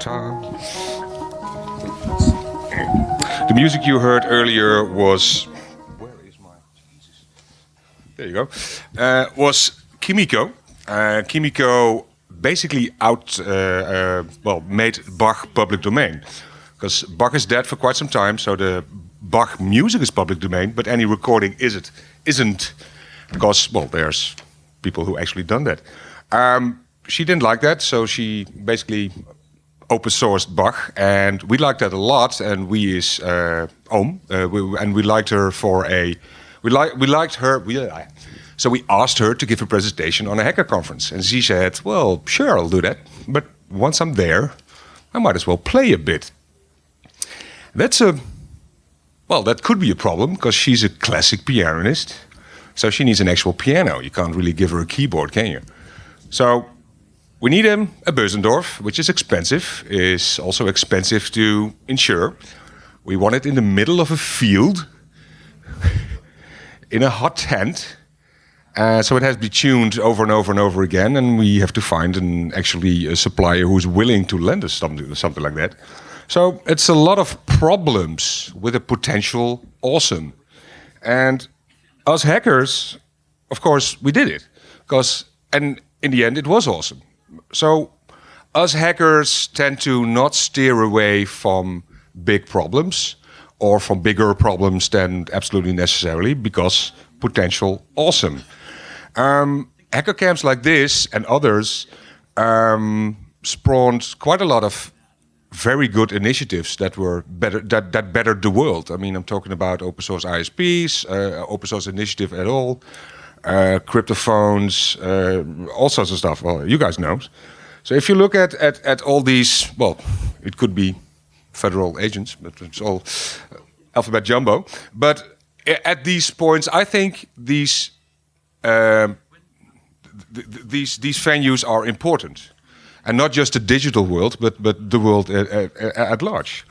Ta-ta. The music you heard earlier was... Where is my... Jesus. There you go. Was Kimiko. Kimiko basically made Bach public domain. Because Bach is dead for quite some time, so the Bach music is public domain, but any recording isn't. Because, well, there's people who actually done that. She didn't like that, so she basically open sourced Bach, and we liked that a lot. And we is Ohm, and we liked her for a, we liked her. So we asked her to give a presentation on a hacker conference, and she said, "Well, sure, I'll do that. But once I'm there, I might as well play a bit." That could be a problem because she's a classic pianist, so she needs an actual piano. You can't really give her a keyboard, can you? So we need a Bösendorf, which is expensive, is also expensive to insure. We want it in the middle of a field, in a hot tent, so it has to be tuned over and over and over again, and we have to find a supplier who's willing to lend us something like that. So it's a lot of problems with a potential awesome. And us hackers, of course, we did it. And in the end, it was awesome. So us hackers tend to not steer away from big problems or from bigger problems than absolutely necessarily because potential awesome. Hacker camps like this and others spawned quite a lot of very good initiatives that were better, that bettered the world. I mean, I'm talking about open source ISPs, open source initiative at all, cryptophones, all sorts of stuff. Well, you guys know. So if you look at all these, well, it could be federal agents, but it's all alphabet jumbo. But at these points, I think these venues are important. And not just the digital world, but the world at large.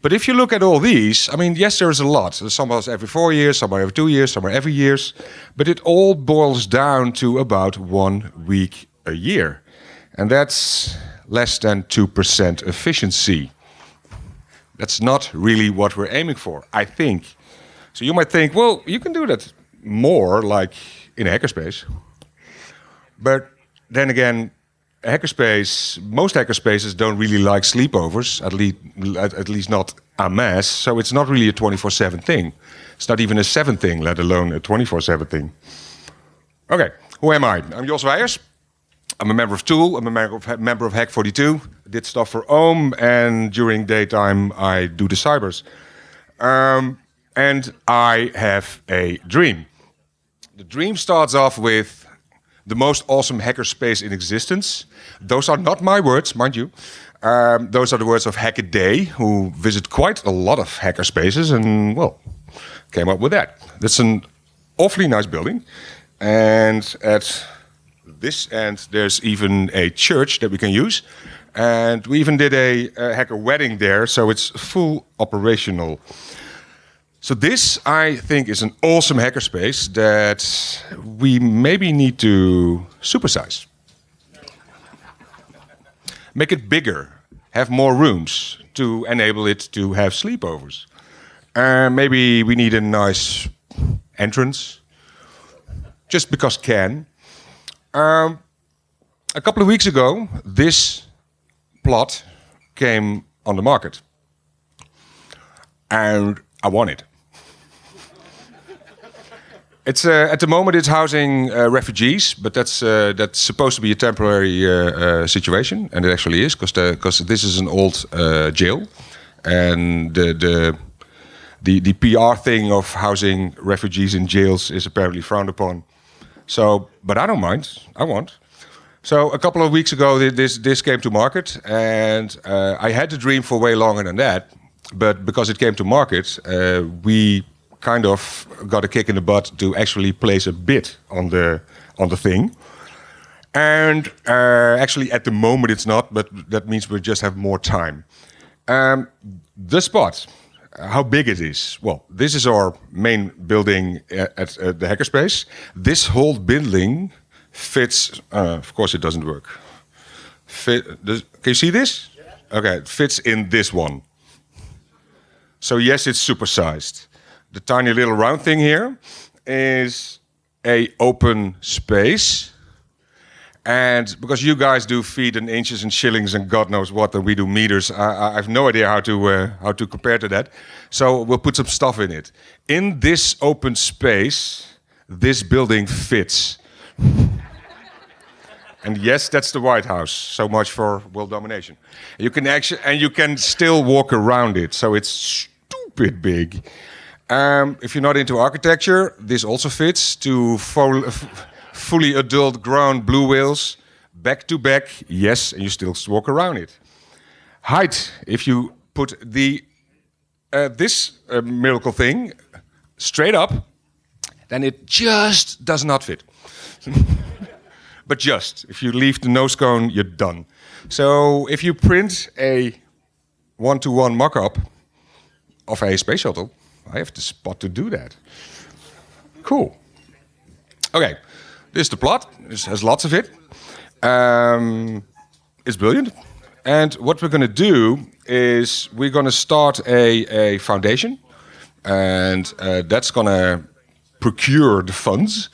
But if you look at all these, I mean, yes, there's a lot. Some are every 4 years, some are every 2 years, some are every year. But it all boils down to about 1 week a year. And that's less than 2% efficiency. That's not really what we're aiming for, I think. So you might think, well, you can do that more, like in Hackerspace. But then again, most hackerspaces don't really like sleepovers, at least not en masse, so it's not really a 24/7 thing. It's not even a 7 thing, let alone a 24/7 thing. Okay, who am I? I'm Jos Weijers. I'm a member of Tool, I'm a member of Hack42. I did stuff for Ohm, and during daytime I do the cybers. And I have a dream. The dream starts off with the most awesome hackerspace in existence. Those are not my words, mind you. Those are the words of Hackaday, who visit quite a lot of hackerspaces and, well, came up with that. That's an awfully nice building. And at this end, there's even a church that we can use. And we even did a hacker wedding there, so it's full operational. So this, I think, is an awesome hackerspace that we maybe need to supersize. Make it bigger, have more rooms to enable it to have sleepovers. Maybe we need a nice entrance, just because can. A couple of weeks ago, this plot came on the market. And I want it. It's at the moment it's housing refugees, but that's supposed to be a temporary situation, and it actually is because this is an old jail, and the PR thing of housing refugees in jails is apparently frowned upon. So, but I don't mind. I want. So a couple of weeks ago, this came to market, and I had the dream for way longer than that, but because it came to market, we kind of got a kick in the butt to actually place a bid on the thing. And actually at the moment it's not, but that means we just have more time. The spot, how big it is. Well, this is our main building at the Hackerspace. This whole building fits, of course it doesn't work. Can you see this? Okay, it fits in this one. So yes, it's supersized. The tiny little round thing here is a open space. And because you guys do feet and inches and shillings and God knows what, and we do meters, I have no idea how to compare to that. So we'll put some stuff in it. In this open space, this building fits. And yes, that's the White House. So much for world domination. You can still walk around it. So it's stupid big. If you're not into architecture, this also fits to fully adult grown blue whales, back to back, yes, and you still walk around it. Height, if you put this miracle thing straight up, then it just does not fit. But just, if you leave the nose cone, you're done. So if you print a one-to-one mock-up of a space shuttle, I have the spot to do that. Cool. Okay. This is the plot. This has lots of it. It's brilliant. And what we're going to do is we're going to start a foundation. And that's going to procure the funds.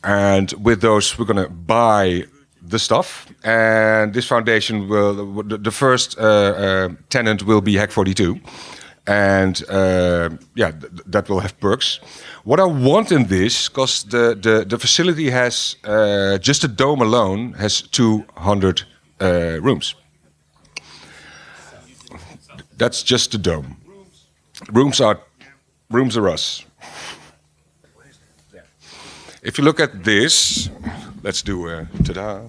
And with those, we're going to buy the stuff. And this foundation will, the first tenant will be Hack42. And that will have perks. What I want in this, because the facility has, just the dome alone, has 200 rooms. That's just the dome. Rooms are us. If you look at this, let's do ta-da.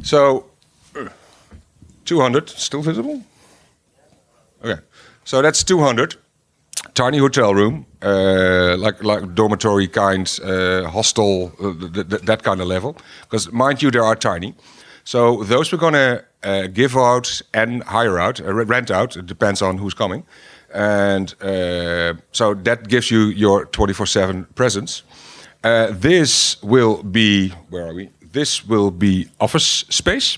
So, 200, still visible? Okay. So that's 200, tiny hotel room, like dormitory kind, hostel, that kind of level. Because mind you, they are tiny. So those we're gonna give out and hire out, rent out. It depends on who's coming, and so that gives you your 24/7 presence. This will be, where are we? This will be office space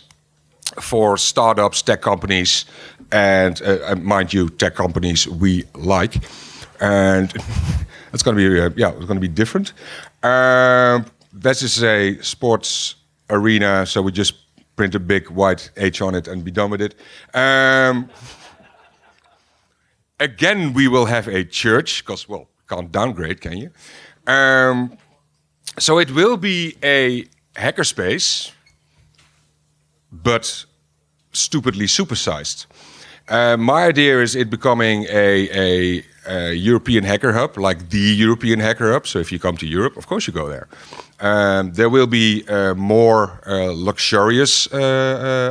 for startups, tech companies. And mind you, tech companies we like, and it's going to be it's going to be different. This is a sports arena, so we just print a big white H on it and be done with it. Again, we will have a church because can't downgrade, can you? So it will be a hackerspace, but stupidly supersized. My idea is it becoming a European hacker hub, like the European hacker hub. So if you come to Europe, of course you go there. There will be more luxurious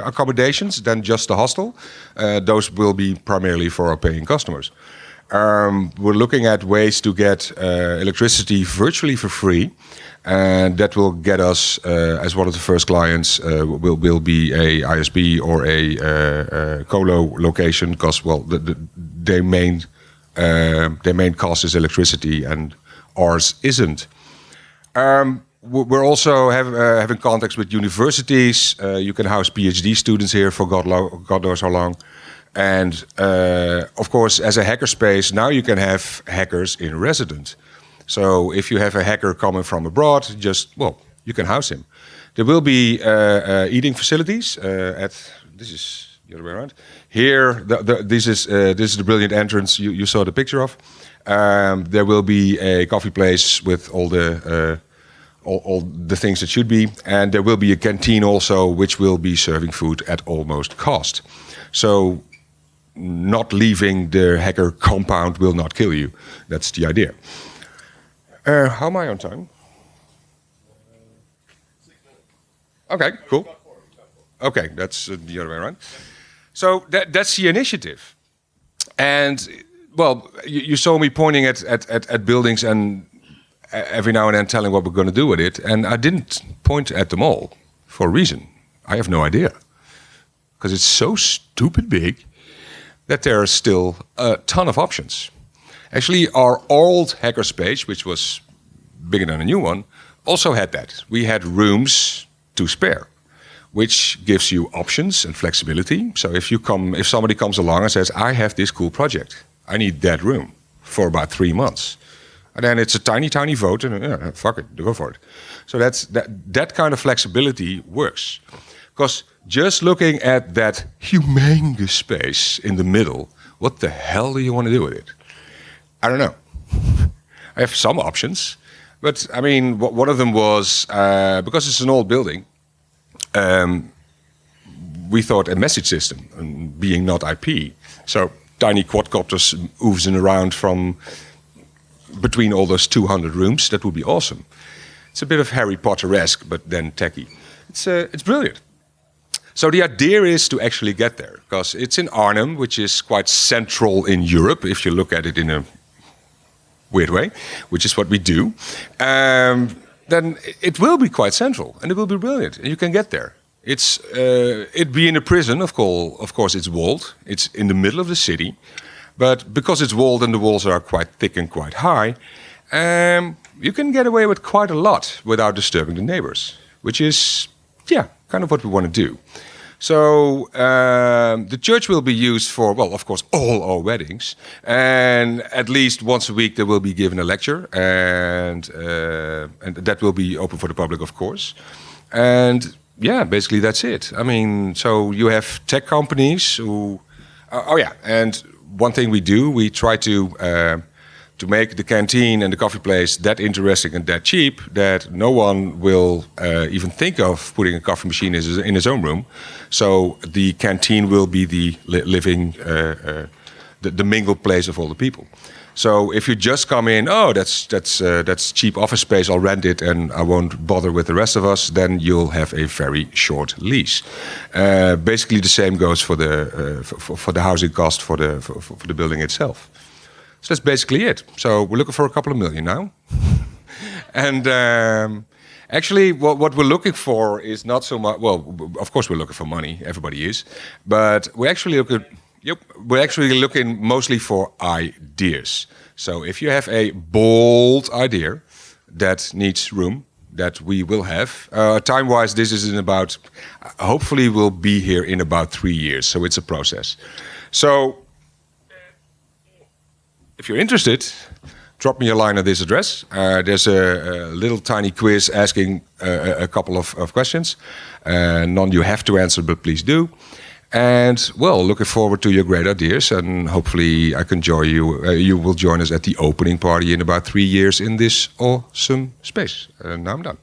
accommodations than just the hostel. Those will be primarily for our paying customers. We're looking at ways to get electricity virtually for free. And that will get us, as one of the first clients, will be a ISP or a colo location, because their main cost is electricity, and ours isn't. We're also having contacts with universities. You can house PhD students here for God knows how long. And of course, as a hackerspace, now you can have hackers in residence. So if you have a hacker coming from abroad, you can house him. There will be eating facilities this is the other way around. Here, this is the brilliant entrance you saw the picture of. There will be a coffee place with all the things that should be, and there will be a canteen also, which will be serving food at almost cost. So, not leaving the hacker compound will not kill you. That's the idea. How am I on time? Okay, cool. Okay, that's the other way around. So that's the initiative. And, you saw me pointing at buildings and every now and then telling what we're going to do with it. And I didn't point at them all for a reason. I have no idea. Because it's so stupid big that there are still a ton of options. Actually, our old hackerspace, which was bigger than a new one, also had that. We had rooms to spare. which gives you options and flexibility. So if somebody comes along and says, I have this cool project, I need that room for about 3 months. And then it's a tiny, tiny vote, and fuck it, go for it. So that kind of flexibility works. Because just looking at that humongous space in the middle, what the hell do you want to do with it? I don't know. I have some options. But, I mean, one of them was, because it's an old building, we thought a message system, being not IP. So tiny quadcopters oozing around from between all those 200 rooms, that would be awesome. It's a bit of Harry Potter-esque, but then techie. It's brilliant. So the idea is to actually get there, because it's in Arnhem, which is quite central in Europe, if you look at it in a weird way, which is what we do. Then it will be quite central, and it will be brilliant, and you can get there. It being a prison, of course, it's walled. It's in the middle of the city. But because it's walled and the walls are quite thick and quite high, you can get away with quite a lot without disturbing the neighbors, which is, kind of what we want to do. So the church will be used for, well, of course, all our weddings. And at least once a week there will be given a lecture. And that will be open for the public, of course. And basically that's it. I mean, so you have tech companies who... and one thing we do, we try to make the canteen and the coffee place that interesting and that cheap that no one will even think of putting a coffee machine in his own room. So the canteen will be the living, the mingled place of all the people. So if you just come in, that's cheap office space, I'll rent it and I won't bother with the rest of us, then you'll have a very short lease. Basically the same goes for the housing cost for the building itself. So that's basically it. So we're looking for a couple of million now. And actually what we're looking for is not so much, well, of course we're looking for money, everybody is, but we're actually looking mostly for ideas. So if you have a bold idea that needs room, that we will have. Time-wise, this is in about, hopefully we'll be here in about 3 years. So it's a process. So if you're interested, drop me a line at this address. There's a little tiny quiz asking a couple of questions. None you have to answer, but please do. And, well, looking forward to your great ideas, and hopefully I can join you. You will join us at the opening party in about 3 years in this awesome space. And now I'm done.